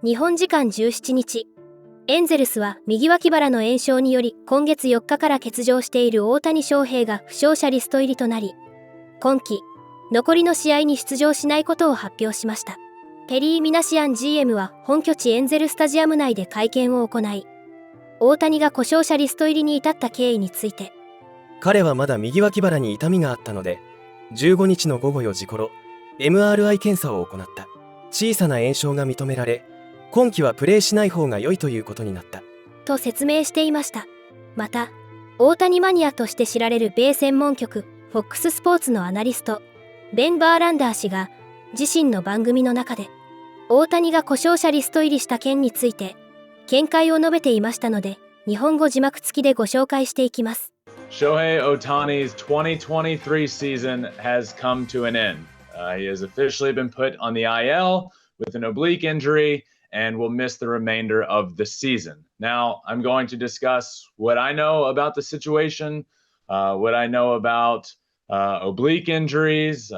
日本時間17日、エンゼルスは右脇腹の炎症により今月4日から欠場している大谷翔平が負傷者リスト入りとなり、今季残りの試合に出場しないことを発表しました。ペリー・ミナシアン GM は本拠地エンゼルスタジアム内で会見を行い、大谷が故障者リスト入りに至った経緯について、彼はまだ右脇腹に痛みがあったので、15日の午後4時頃 MRI 検査を行った。小さな炎症が認められ、今季はプレーしない方が良いということになったと説明していました。また、大谷マニアとして知られる米専門局 FOX スポーツのアナリストベン・バーランダー氏が自身の番組の中で大谷が故障者リスト入りした件について見解を述べていましたので、日本語字幕付きでご紹介していきます。Shohei Ohtani's 2023 season has come to an end. He has officially been put on the IL with an oblique injury and will miss the remainder of the season. Now, I'm going to discuss what I know about the situation, what I know about oblique injuries,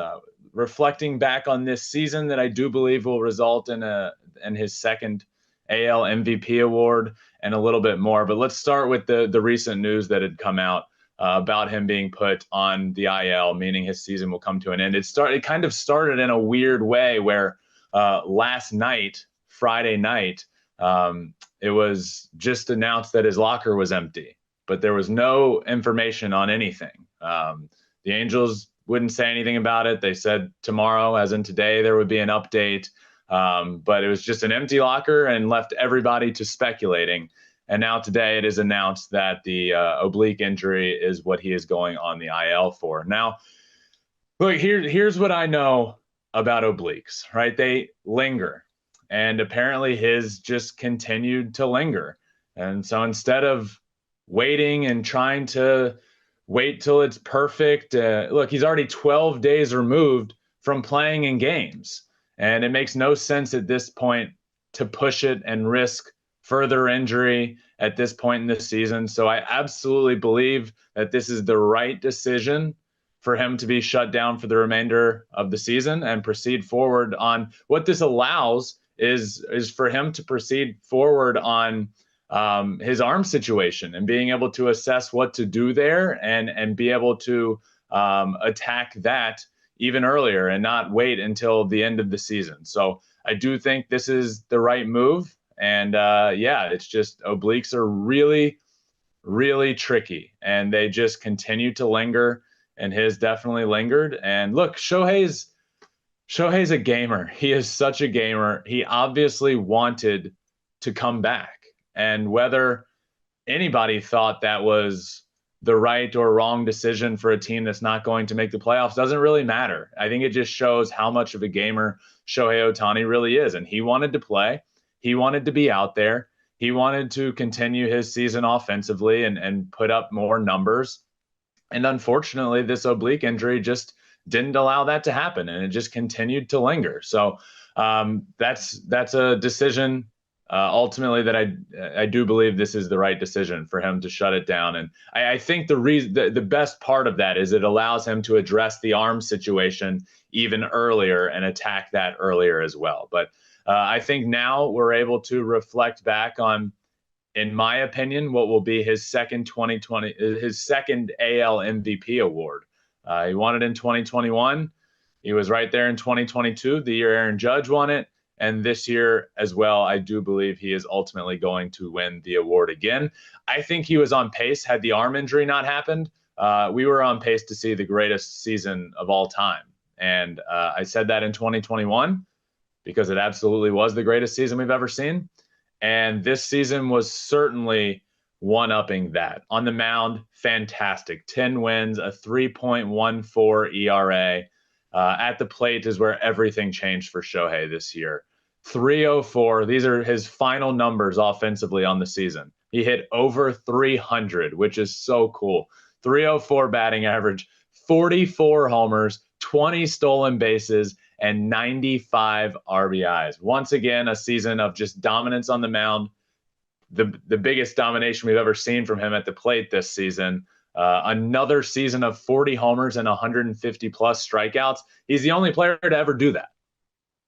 reflecting back on this season that I do believe will result in his second AL MVP award, and a little bit more. But let's start with the recent news that had come out about him being put on the IL, meaning his season will come to an end. It kind of started in a weird way where last night, Friday night, it was just announced that his locker was empty, but there was no information on anything. The Angels wouldn't say anything about it. They said tomorrow, as in today, there would be an update, but it was just an empty locker and left everybody to speculating. And now today it is announced that the oblique injury is what he is going on the IL for. Now, look, here's what I know about obliques, right? They linger. And apparently his just continued to linger. And so instead of waiting and trying to wait till it's perfect, look, he's already 12 days removed from playing in games. And it makes no sense at this point to push it and risk further injury at this point in the season. So I absolutely believe that this is the right decision for him to be shut down for the remainder of the season and proceed forward on what this allows is for him to proceed forward on his arm situation and being able to assess what to do there and be able to attack that even earlier and not wait until the end of the season. So I do think this is the right move. And yeah, it's just obliques are really, really tricky and they just continue to linger, and his definitely lingered. And look, Shohei's a gamer. He is such a gamer. He obviously wanted to come back. And whether anybody thought that was the right or wrong decision for a team that's not going to make the playoffs doesn't really matter. I think it just shows how much of a gamer Shohei Ohtani really is. And he wanted to play. He wanted to be out there. He wanted to continue his season offensively and put up more numbers. And unfortunately, this oblique injury just didn't allow that to happen, and it just continued to linger. So that's a decision ultimately that I do believe this is the right decision for him to shut it down. And I think the best part of that is it allows him to address the arm situation even earlier and attack that earlier as well. But I think now we're able to reflect back on, in my opinion, what will be his second AL MVP award. He won it in 2021. He was right there in 2022, the year Aaron Judge won it. And this year as well, I do believe he is ultimately going to win the award again. I think he was on pace. Had the arm injury not happened, we were on pace to see the greatest season of all time. And I said that in 2021 because it absolutely was the greatest season we've ever seen. And this season was certainly one-upping that. On the mound, fantastic. 10 wins, a 3.14 ERA. At the plate is where everything changed for Shohei this year. 304, these are his final numbers offensively on the season. He hit over 300, which is so cool. 304 batting average, 44 homers, 20 stolen bases, and 95 RBIs. Once again, a season of just dominance on the mound. The biggest domination we've ever seen from him at the plate this season. Another season of 40 homers and 150 plus strikeouts. He's the only player to ever do that.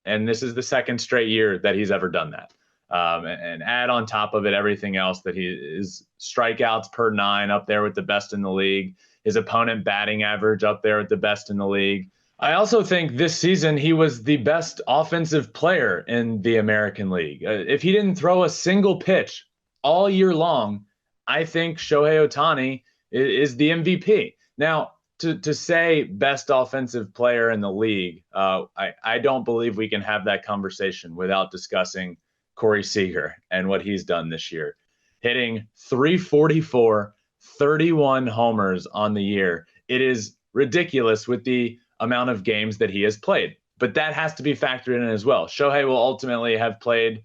And this is the second straight year that he's ever done that. and add on top of it everything else that his strikeouts per 9 up there with the best in the league, his opponent batting average up there at the best in the league. I also think this season he was the best offensive player in the American League. If he didn't throw a single pitch all year long, I think Shohei Ohtani is the MVP. Now, to say best offensive player in the league, I don't believe we can have that conversation without discussing Corey Seager and what he's done this year. Hitting 344, 31 homers on the year. It is ridiculous with the amount of games that he has played. But that has to be factored in as well. Shohei will ultimately have played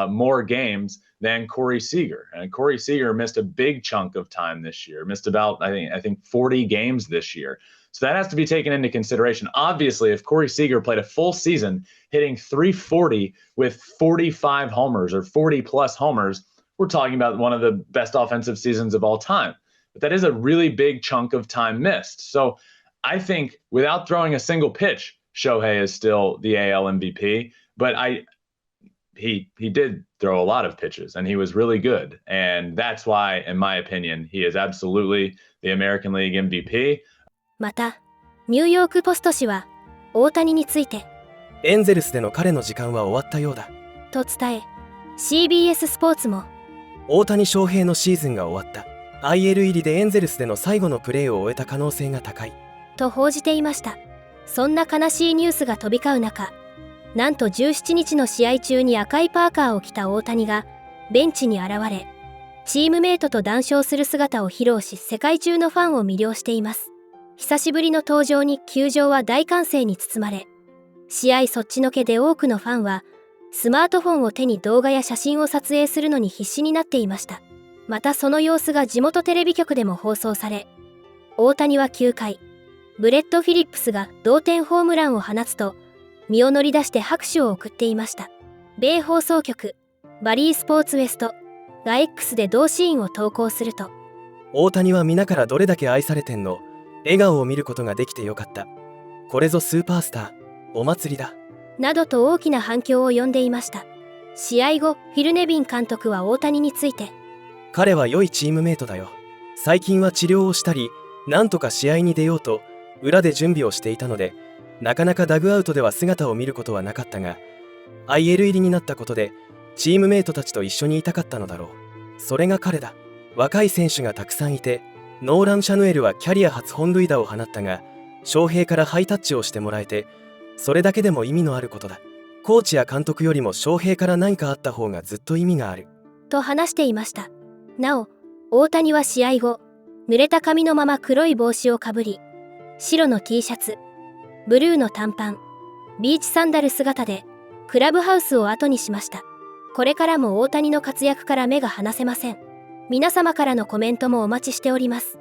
more games than Corey Seager. And Corey Seager missed a big chunk of time this year, missed about, I think 40 games this year. So that has to be taken into consideration. Obviously, if Corey Seager played a full season hitting 340 with 45 homers or 40 plus homers, we're talking about one of the best offensive seasons of all time. But that is a really big chunk of time missed. So I think without throwing a single pitch, Shohei is still the AL MVP. But he did throw a lot of pitches, and he was really good. And that's why, in my opinion, he is absolutely the American League MVP. また、ニューヨークポスト紙は大谷についてエンゼルスでの彼の時間は終わったようだと伝え、CBS スポーツも大谷翔平のシーズンが終わった。IL 入りでエンゼルスでの最後のプレーを終えた可能性が高いと報じていました。そんな悲しいニュースが飛び交う中、なんと17日の試合中に赤いパーカーを着た大谷がベンチに現れ、チームメイトと談笑する姿を披露し、世界中のファンを魅了しています。久しぶりの登場に球場は大歓声に包まれ、試合そっちのけで多くのファンはスマートフォンを手に動画や写真を撮影するのに必死になっていました。またその様子が地元テレビ局でも放送され、大谷は9回、ブレッド・フィリップスが同点ホームランを放つと身を乗り出して拍手を送っていました。米放送局バリースポーツウエストが X で同シーンを投稿すると、大谷は皆からどれだけ愛されてんの、笑顔を見ることができてよかった、これぞスーパースター、お祭りだなどと大きな反響を呼んでいました。試合後、フィル・ネビン監督は大谷について、彼は良いチームメイトだよ。最近は治療をしたり、なんとか試合に出ようと裏で準備をしていたので、なかなかダグアウトでは姿を見ることはなかったが、 IL 入りになったことでチームメイトたちと一緒にいたかったのだろう。それが彼だ。若い選手がたくさんいて、ノーラン・シャヌエルはキャリア初本塁打を放ったが、翔平からハイタッチをしてもらえて、それだけでも意味のあることだ。コーチや監督よりも翔平から何かあった方がずっと意味があると話していました。なお、大谷は試合後、濡れた髪のまま黒い帽子をかぶり、白の T シャツ、ブルーの短パン、ビーチサンダル姿でクラブハウスを後にしました。これからも大谷の活躍から目が離せません。皆様からのコメントもお待ちしております。